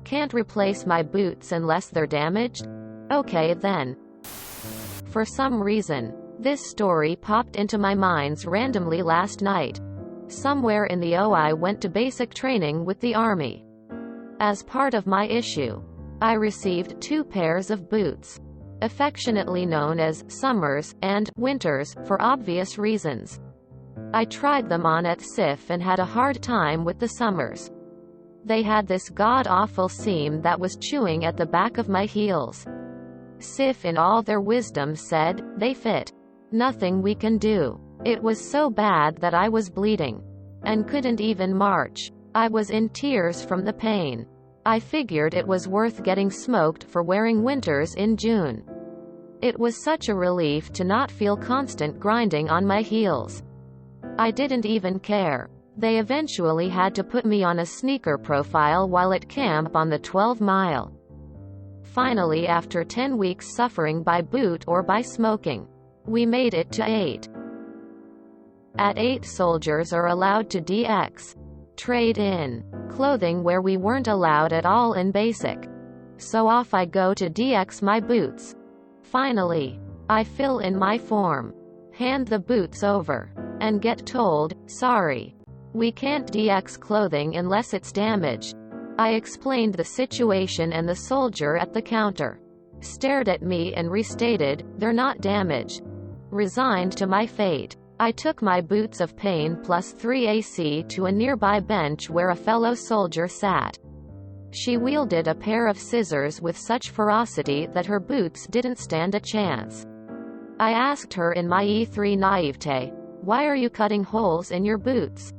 Can't replace my boots unless they're damaged? Okay then. For some reason, this story popped into my mind randomly last night. Somewhere in the I went to basic training with the army. As part of my issue, I received 2 pairs of boots, affectionately known as summers and winters, for obvious reasons. I tried them on at SIF and had a hard time with the summers. They had this god-awful seam that was chewing at the back of my heels. SIF in all their wisdom said, "They fit. Nothing we can do." It was so bad that I was bleeding and couldn't even march. I was in tears from the pain. I figured it was worth getting smoked for wearing winters in June. It was such a relief to not feel constant grinding on my heels. I didn't even care. They eventually had to put me on a sneaker profile while at camp on the 12-mile. Finally, after 10 weeks suffering by boot or by smoking, we made it to 8. At 8, soldiers are allowed to DX, trade in, clothing where we weren't allowed at all in basic. So off I go to DX my boots. Finally, I fill in my form, hand the boots over, and get told, "Sorry, we can't DX clothing unless it's damaged." I explained the situation and the soldier at the counter stared at me and restated, "They're not damaged." Resigned to my fate, I took my boots of pain plus 3 AC to a nearby bench where a fellow soldier sat. She wielded a pair of scissors with such ferocity that her boots didn't stand a chance. I asked her in my E3 naivete, "Why are you cutting holes in your boots?"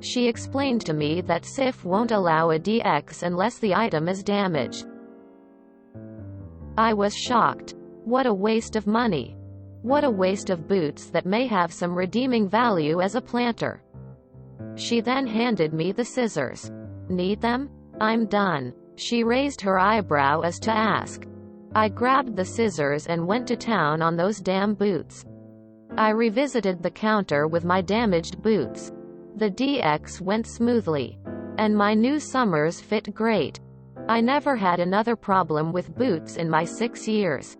She explained to me that SIF won't allow a DX unless the item is damaged. I was shocked. What a waste of money. What a waste of boots that may have some redeeming value as a planter. She then handed me the scissors. "Need them? I'm done." She raised her eyebrow as to ask. I grabbed the scissors and went to town on those damn boots. I revisited the counter with my damaged boots. The DX went smoothly, and my new summers fit great. I never had another problem with boots in my 6 years.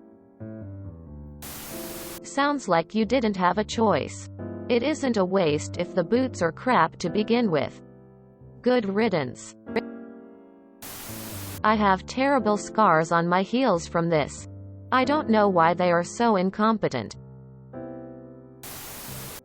Sounds like you didn't have a choice. It isn't a waste if the boots are crap to begin with. Good riddance. I have terrible scars on my heels from this. I don't know why they are so incompetent.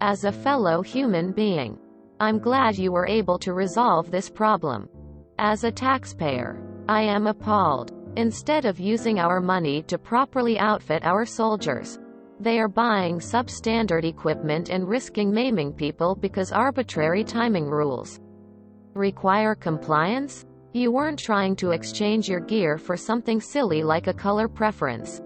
As a fellow human being, I'm glad you were able to resolve this problem. As a taxpayer, I am appalled. Instead of using our money to properly outfit our soldiers, they are buying substandard equipment and risking maiming people because arbitrary timing rules require compliance. You weren't trying to exchange your gear for something silly like a color preference.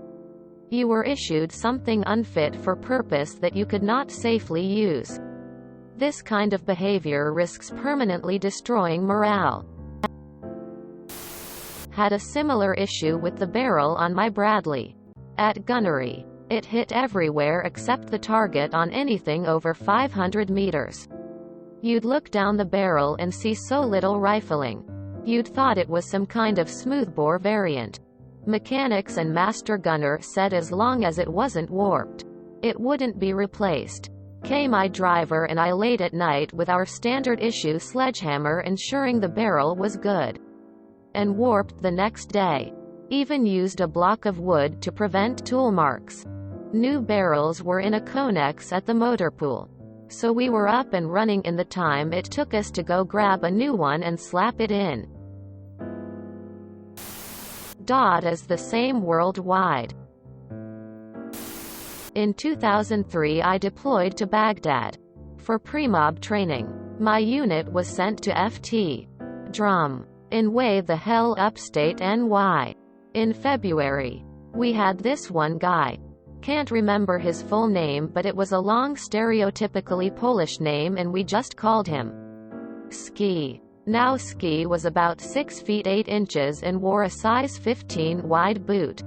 You were issued something unfit for purpose that you could not safely use. This kind of behavior risks permanently destroying morale. Had a similar issue with the barrel on my Bradley. At gunnery, it hit everywhere except the target on anything over 500 meters. You'd look down the barrel and see so little rifling. You'd thought it was some kind of smoothbore variant. Mechanics and master gunner said as long as it wasn't warped, it wouldn't be replaced. My driver and I late at night with our standard issue sledgehammer ensuring the barrel was good and warped the next day. Even used a block of wood to prevent tool marks. New barrels were in a Connex at the motor pool, so we were up and running in the time it took us to go grab a new one and slap it in. DOD is the same worldwide. In 2003 I deployed to Baghdad for pre-mob training. My unit was sent to FT Drum in way the hell upstate NY. In February, we had this one guy. Can't remember his full name, but it was a long stereotypically Polish name and we just called him Ski. Now Ski was about 6 feet 8 inches and wore a size 15 wide boot.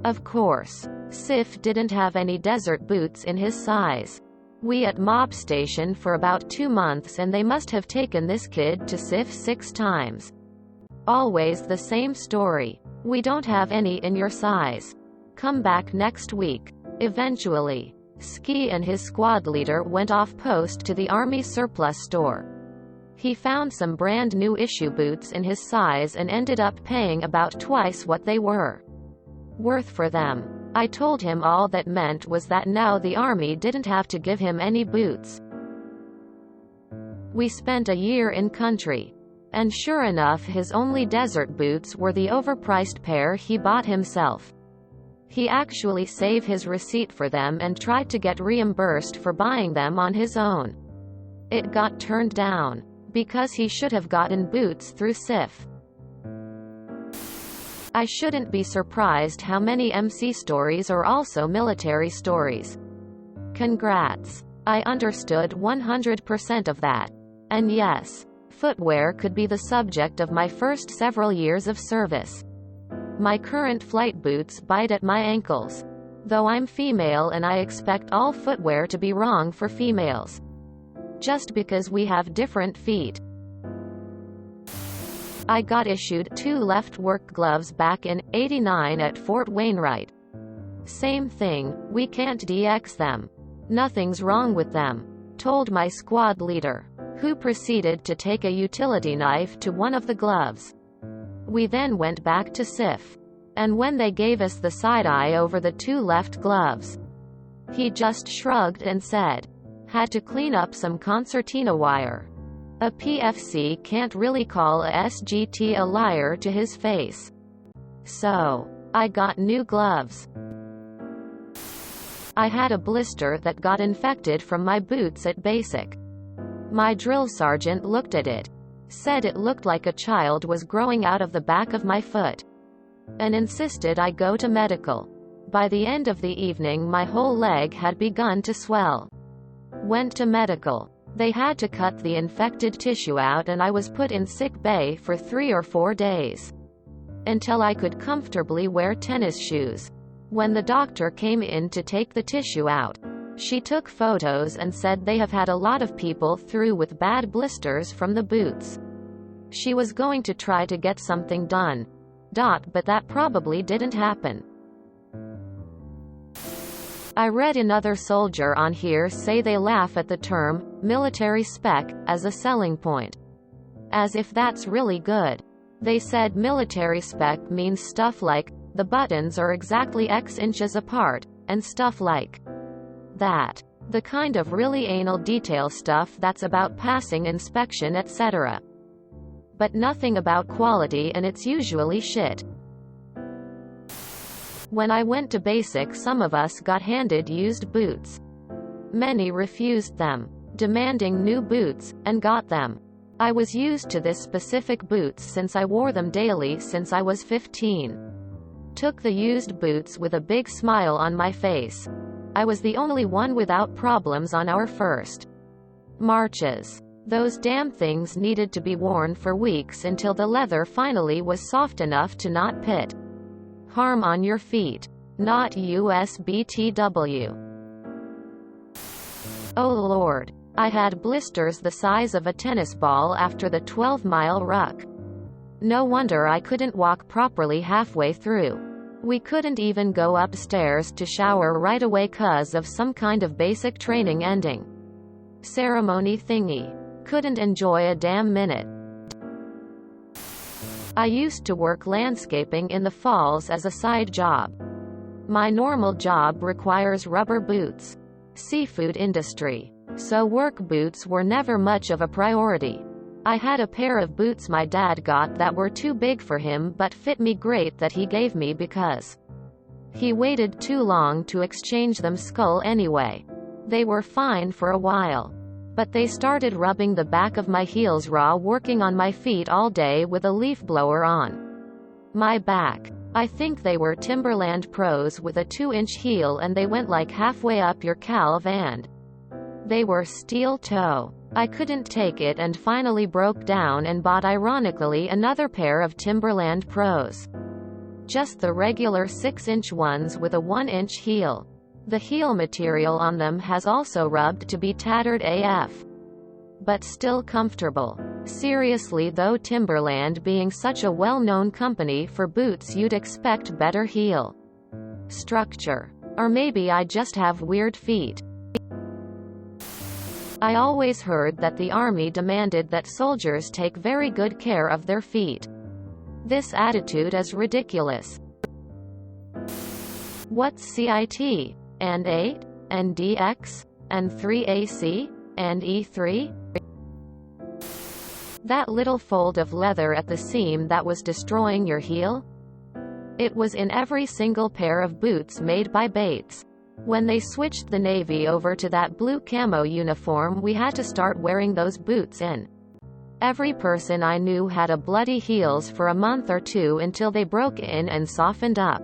Of course, Sif didn't have any desert boots in his size. We at mob station for about 2 months and they must have taken this kid to Sif 6 times. Always the same story. We don't have any in your size. Come back next week. Eventually, Ski and his squad leader went off post to the army surplus store. He found some brand new issue boots in his size and ended up paying about twice what they were worth for them. I told him all that meant was that now the army didn't have to give him any boots. We spent a year in country. And sure enough, his only desert boots were the overpriced pair he bought himself. He actually saved his receipt for them and tried to get reimbursed for buying them on his own. It got turned down, because he should have gotten boots through SIF. I shouldn't be surprised how many MC stories are also military stories. Congrats. I understood 100% of that. And yes, footwear could be the subject of my first several years of service. My current flight boots bite at my ankles. Though I'm female and I expect all footwear to be wrong for females. Just because we have different feet. I got issued 2 left work gloves back in '89 at Fort Wainwright. Same thing, we can't DX them. Nothing's wrong with them, told my squad leader, who proceeded to take a utility knife to one of the gloves. We then went back to SIF. And when they gave us the side-eye over the 2 left gloves, he just shrugged and said, "Had to clean up some concertina wire." A PFC can't really call a SGT a liar to his face. So, I got new gloves. I had a blister that got infected from my boots at basic. My drill sergeant looked at it, said it looked like a child was growing out of the back of my foot, and insisted I go to medical. By the end of the evening, my whole leg had begun to swell. Went to medical. They had to cut the infected tissue out and I was put in sick bay for 3 or 4 days. Until I could comfortably wear tennis shoes. When the doctor came in to take the tissue out, she took photos and said they have had a lot of people through with bad blisters from the boots. She was going to try to get something done. But that probably didn't happen. I read another soldier on here say they laugh at the term, military spec, as a selling point. As if that's really good. They said military spec means stuff like, the buttons are exactly X inches apart, and stuff like that. The kind of really anal detail stuff that's about passing inspection, etc. But nothing about quality, and it's usually shit. When I went to basic, some of us got handed used boots. Many refused them, demanding new boots, and got them. I was used to this specific boots since I wore them daily since I was 15. Took the used boots with a big smile on my face. I was the only one without problems on our first marches. Those damn things needed to be worn for weeks until the leather finally was soft enough to not pit harm on your feet. Not USBTW. Oh Lord. I had blisters the size of a tennis ball after the 12-mile ruck. No wonder I couldn't walk properly halfway through. We couldn't even go upstairs to shower right away 'cause of some kind of basic training ending ceremony thingy. Couldn't enjoy a damn minute. I used to work landscaping in the falls as a side job. My normal job requires rubber boots. Seafood industry. So work boots were never much of a priority. I had a pair of boots my dad got that were too big for him but fit me great that he gave me because he waited too long to exchange them skull anyway. They were fine for a while. But they started rubbing the back of my heels raw working on my feet all day with a leaf blower on my back. I think they were Timberland Pros with a 2-inch heel and they went like halfway up your calf and they were steel toe. I couldn't take it and finally broke down and bought ironically another pair of Timberland Pros. Just the regular 6-inch ones with a 1-inch heel. The heel material on them has also rubbed to be tattered AF. but still comfortable. Seriously though, Timberland being such a well-known company for boots, you'd expect better heel structure. Or maybe I just have weird feet. I always heard that the army demanded that soldiers take very good care of their feet. This attitude is ridiculous. What's CIT? And 8? And DX? And 3AC? And E3? That little fold of leather at the seam that was destroying your heel? It was in every single pair of boots made by Bates. When they switched the Navy over to that blue camo uniform, we had to start wearing those boots in. Every person I knew had a bloody heels for a month or two until they broke in and softened up.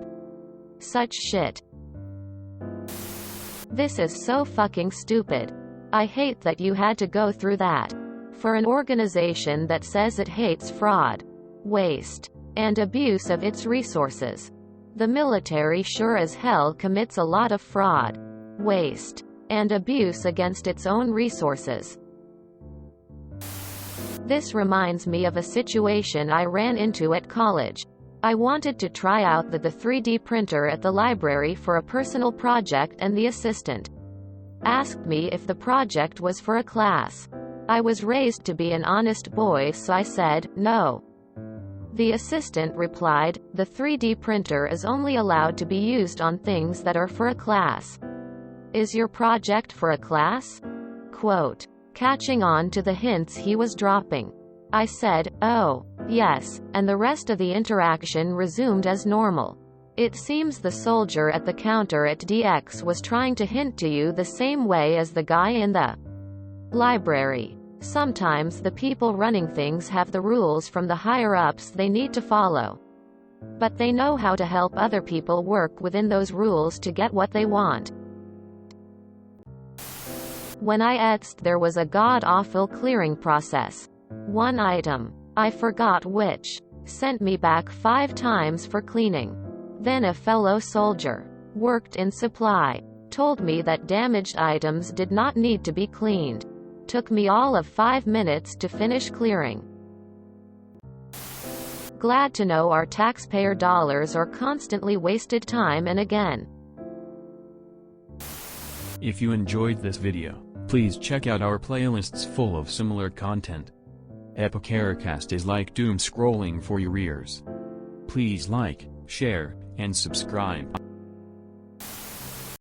Such shit. This is so fucking stupid. I hate that you had to go through that. For an organization that says it hates fraud, waste, and abuse of its resources. The military sure as hell commits a lot of fraud, waste, and abuse against its own resources. This reminds me of a situation I ran into at college. I wanted to try out the 3D printer at the library for a personal project, and the assistant asked me if the project was for a class. I was raised to be an honest boy, so I said, no. The assistant replied, the 3D printer is only allowed to be used on things that are for a class. Is your project for a class? Quote. Catching on to the hints he was dropping, I said, oh, yes, and the rest of the interaction resumed as normal. It seems the soldier at the counter at DX was trying to hint to you the same way as the guy in the library. Sometimes the people running things have the rules from the higher-ups they need to follow. But they know how to help other people work within those rules to get what they want. When I etzed, there was a god-awful clearing process. One item, I forgot which, sent me back 5 times for cleaning. Then a fellow soldier, worked in supply, told me that damaged items did not need to be cleaned. Took me all of 5 minutes to finish clearing. Glad to know our taxpayer dollars are constantly wasted time and again. If you enjoyed this video, please check out our playlists full of similar content. Epicaricast is like doom scrolling for your ears. Please like, share, and subscribe.